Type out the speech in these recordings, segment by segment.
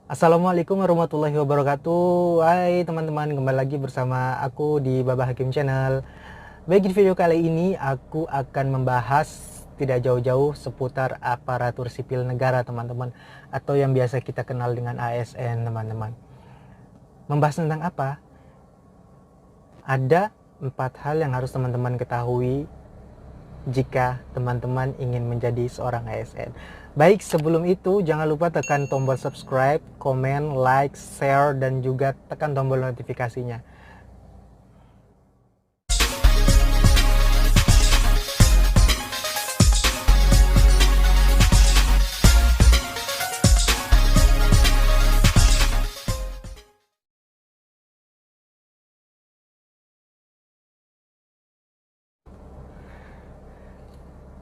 Assalamualaikum warahmatullahi wabarakatuh. Hai teman-teman, kembali lagi bersama aku di Baba Hakim Channel. Baik, di video kali ini aku akan membahas tidak jauh-jauh seputar aparatur sipil negara teman-teman, atau yang biasa kita kenal dengan ASN teman-teman. Membahas tentang apa? Ada 4 hal yang harus teman-teman ketahui jika teman-teman ingin menjadi seorang ASN. Baik, sebelum itu jangan lupa tekan tombol subscribe, komen, like, share, dan juga tekan tombol notifikasinya.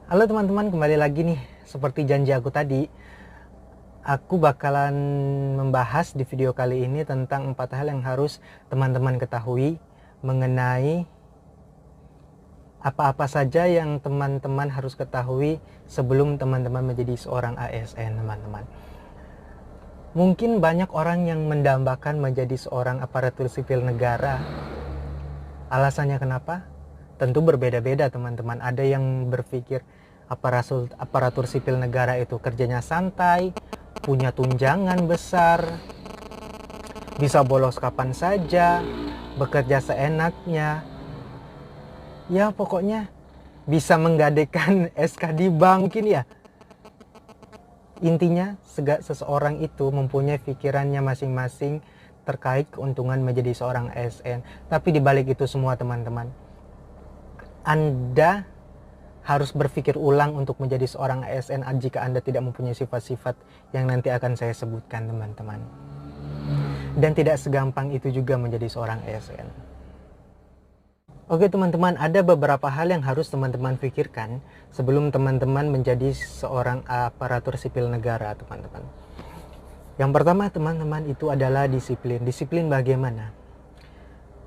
Halo teman-teman, kembali lagi nih. Seperti janji aku tadi, aku bakalan membahas di video kali ini tentang 4 hal yang harus teman-teman ketahui mengenai apa-apa saja yang teman-teman harus ketahui sebelum teman-teman menjadi seorang ASN teman-teman. Mungkin banyak orang yang mendambakan menjadi seorang aparatur sipil negara. Alasannya kenapa? Tentu berbeda-beda teman-teman. Ada yang berpikir aparatur sipil negara itu kerjanya santai, punya tunjangan besar, bisa bolos kapan saja, bekerja seenaknya. Ya pokoknya bisa menggadaikan SK di bank mungkin ya. Intinya seseorang itu mempunyai pikirannya masing-masing terkait keuntungan menjadi seorang ASN. Tapi dibalik itu semua teman-teman, Anda harus berpikir ulang untuk menjadi seorang ASN jika Anda tidak mempunyai sifat-sifat yang nanti akan saya sebutkan teman-teman. Dan tidak segampang itu juga menjadi seorang ASN. Oke teman-teman, ada beberapa hal yang harus teman-teman pikirkan sebelum teman-teman menjadi seorang aparatur sipil negara teman-teman. Yang pertama teman-teman itu adalah disiplin. Disiplin bagaimana?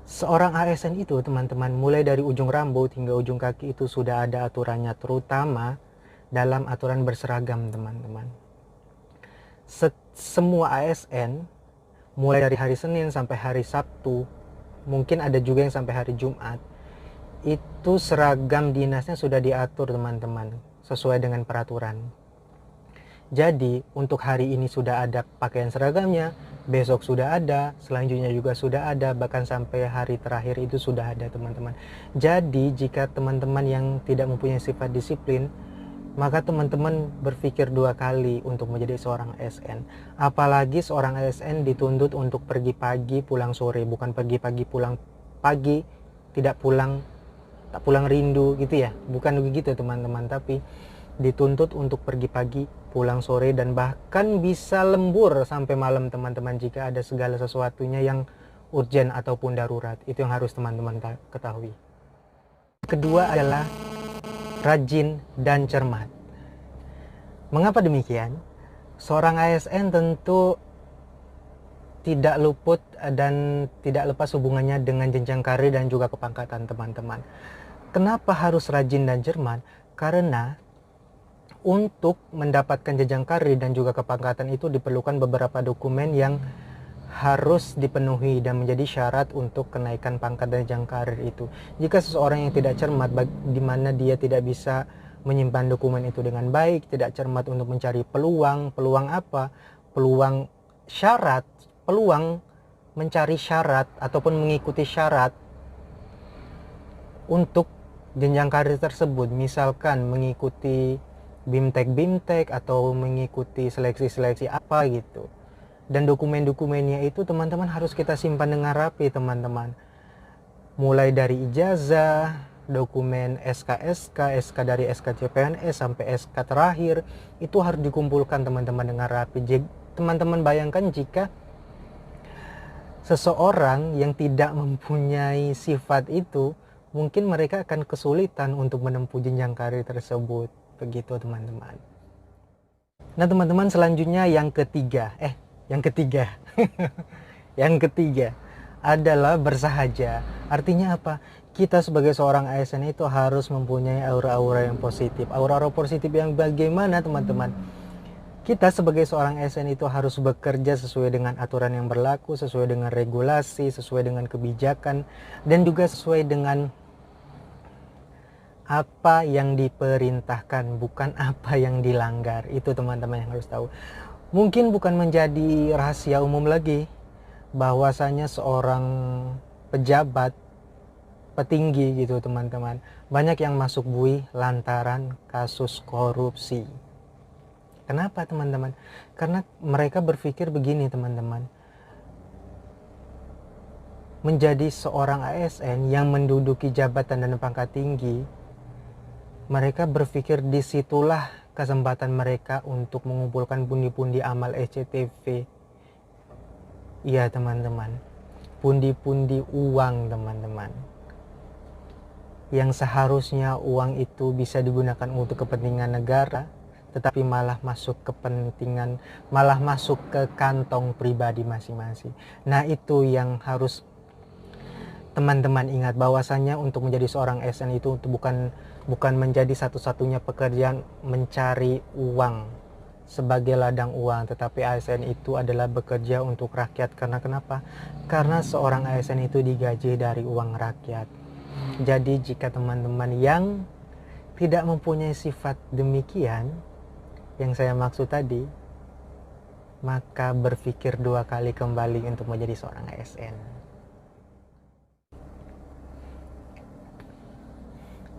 Seorang ASN itu teman-teman, mulai dari ujung rambut hingga ujung kaki itu sudah ada aturannya, terutama dalam aturan berseragam teman-teman. Semua ASN mulai dari hari Senin sampai hari Sabtu, mungkin ada juga yang sampai hari Jumat, itu seragam dinasnya sudah diatur teman-teman sesuai dengan peraturan. Jadi untuk hari ini sudah ada pakaian seragamnya, besok sudah ada, selanjutnya juga sudah ada, bahkan sampai hari terakhir itu sudah ada teman-teman. Jadi jika teman-teman yang tidak mempunyai sifat disiplin, maka teman-teman berpikir 2 kali untuk menjadi seorang ASN. Apalagi seorang ASN dituntut untuk pergi pagi pulang sore, bukan pergi pagi pulang pagi, tak pulang rindu gitu ya, bukan begitu teman-teman, tapi dituntut untuk pergi pagi pulang sore, dan bahkan bisa lembur sampai malam teman-teman jika ada segala sesuatunya yang urgent ataupun darurat. Itu yang harus teman-teman ketahui. Kedua adalah rajin dan cermat. Mengapa demikian? Seorang ASN tentu tidak luput dan tidak lepas hubungannya dengan jenjang karir dan juga kepangkatan teman-teman. Kenapa harus rajin dan cermat? Karena untuk mendapatkan jenjang karir dan juga kepangkatan itu diperlukan beberapa dokumen yang harus dipenuhi dan menjadi syarat untuk kenaikan pangkat dan jenjang karir itu. Jika seseorang yang tidak cermat, di mana dia tidak bisa menyimpan dokumen itu dengan baik, tidak cermat untuk mencari peluang apa? Peluang syarat, peluang mencari syarat ataupun mengikuti syarat untuk jenjang karir tersebut, misalkan mengikuti BIMTEK atau mengikuti seleksi-seleksi apa gitu. Dan dokumen-dokumennya itu teman-teman harus kita simpan dengan rapi teman-teman. Mulai dari ijazah, dokumen SK dari SKCPNS sampai SK terakhir, itu harus dikumpulkan teman-teman dengan rapi. Teman-teman bayangkan jika seseorang yang tidak mempunyai sifat itu, mungkin mereka akan kesulitan untuk menempuh jenjang karir tersebut. Begitu teman-teman. Nah teman-teman, selanjutnya yang ketiga yang ketiga adalah bersahaja. Artinya apa? Kita sebagai seorang ASN itu harus mempunyai aura-aura yang positif. Aura-aura positif yang bagaimana teman-teman? Kita sebagai seorang ASN itu harus bekerja sesuai dengan aturan yang berlaku, sesuai dengan regulasi, sesuai dengan kebijakan, dan juga sesuai dengan apa yang diperintahkan, bukan apa yang dilanggar. Itu teman-teman yang harus tahu. Mungkin bukan menjadi rahasia umum lagi bahwasanya seorang pejabat, petinggi gitu teman-teman, banyak yang masuk bui lantaran kasus korupsi. Kenapa teman-teman? Karena mereka berpikir begini teman-teman, menjadi seorang ASN yang menduduki jabatan dan pangkat tinggi, mereka berpikir disitulah kesempatan mereka untuk mengumpulkan pundi-pundi amal SCTV. Iya teman-teman, pundi-pundi uang teman-teman, yang seharusnya uang itu bisa digunakan untuk kepentingan negara, tetapi malah masuk ke kantong pribadi masing-masing. Nah, itu yang harus teman-teman ingat, bahwasanya untuk menjadi seorang ASN itu bukan menjadi satu-satunya pekerjaan mencari uang sebagai ladang uang, tetapi ASN itu adalah bekerja untuk rakyat. Karena kenapa? Karena seorang ASN itu digaji dari uang rakyat. Jadi jika teman-teman yang tidak mempunyai sifat demikian yang saya maksud tadi, maka berpikir dua kali kembali untuk menjadi seorang ASN.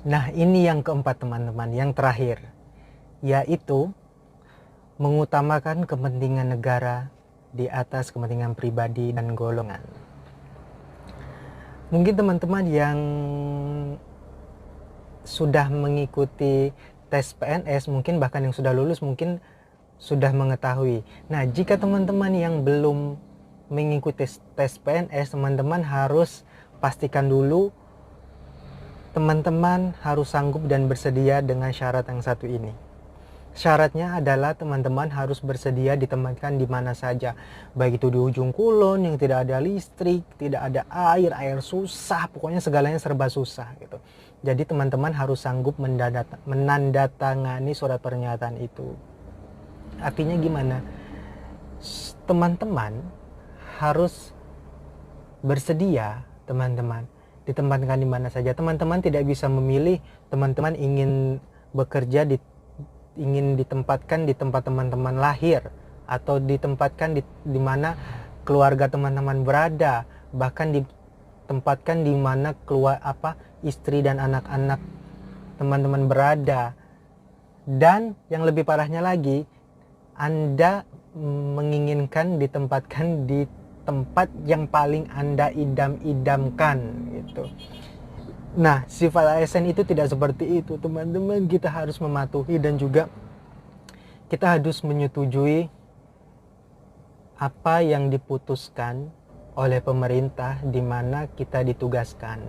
Nah, ini yang keempat teman-teman, yang terakhir, yaitu mengutamakan kepentingan negara di atas kepentingan pribadi dan golongan. Mungkin teman-teman yang sudah mengikuti tes PNS, mungkin bahkan yang sudah lulus mungkin sudah mengetahui. Nah, jika teman-teman yang belum mengikuti tes PNS, teman-teman harus pastikan dulu teman-teman harus sanggup dan bersedia dengan syarat yang satu ini. Syaratnya adalah teman-teman harus bersedia ditempatkan di mana saja, baik itu di ujung kulon yang tidak ada listrik, tidak ada air susah, pokoknya segalanya serba susah gitu. Jadi teman-teman harus sanggup menandatangani surat pernyataan itu. Artinya gimana? Teman-teman harus bersedia, teman-teman, ditempatkan di mana saja. Teman-teman tidak bisa memilih, teman-teman ingin bekerja ingin ditempatkan di tempat teman-teman lahir, atau ditempatkan di mana keluarga teman-teman berada, bahkan ditempatkan di mana istri dan anak-anak teman-teman berada. Dan yang lebih parahnya lagi, Anda menginginkan ditempatkan di tempat yang paling Anda idam-idamkan gitu. Nah, sifat ASN itu tidak seperti itu teman-teman. Kita harus mematuhi dan juga kita harus menyetujui apa yang diputuskan oleh pemerintah di mana kita ditugaskan.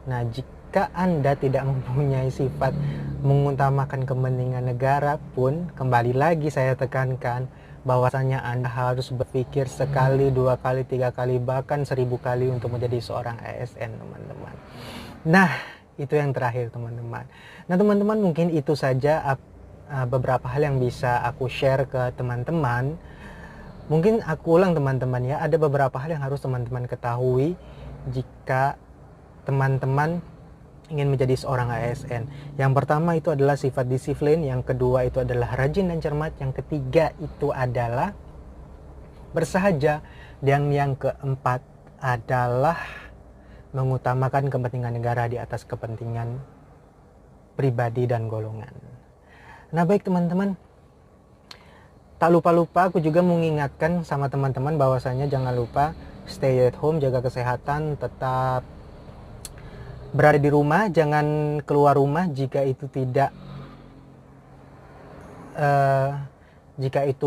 Nah, jika Anda tidak mempunyai sifat mengutamakan kepentingan negara pun, kembali lagi saya tekankan bahwasanya Anda harus berpikir sekali, dua kali, tiga kali, bahkan 1000 kali untuk menjadi seorang ASN teman-teman. Nah, itu yang terakhir teman-teman. Nah teman-teman, mungkin itu saja beberapa hal yang bisa aku share ke teman-teman. Mungkin aku ulang teman-teman ya, ada beberapa hal yang harus teman-teman ketahui jika teman-teman ingin menjadi seorang ASN. Yang pertama itu adalah sifat disiplin, yang kedua itu adalah rajin dan cermat, yang ketiga itu adalah bersahaja, dan yang keempat adalah mengutamakan kepentingan negara di atas kepentingan pribadi dan golongan. Nah baik teman-teman, tak lupa-lupa aku juga mengingatkan sama teman-teman bahwasanya jangan lupa stay at home, jaga kesehatan, tetap berada di rumah, jangan keluar rumah jika itu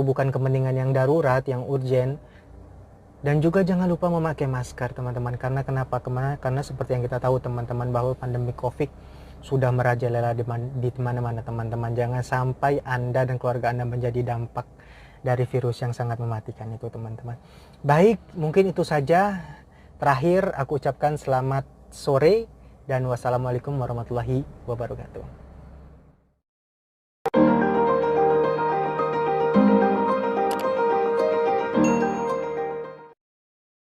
bukan kepentingan yang darurat, yang urgent. Dan juga jangan lupa memakai masker teman-teman. Karena kenapa? Karena seperti yang kita tahu teman-teman, bahwa pandemi COVID sudah merajalela di mana-mana teman-teman. Jangan sampai Anda dan keluarga Anda menjadi dampak dari virus yang sangat mematikan itu teman-teman. Baik, mungkin itu saja. Terakhir aku ucapkan selamat sore dan wassalamualaikum warahmatullahi wabarakatuh.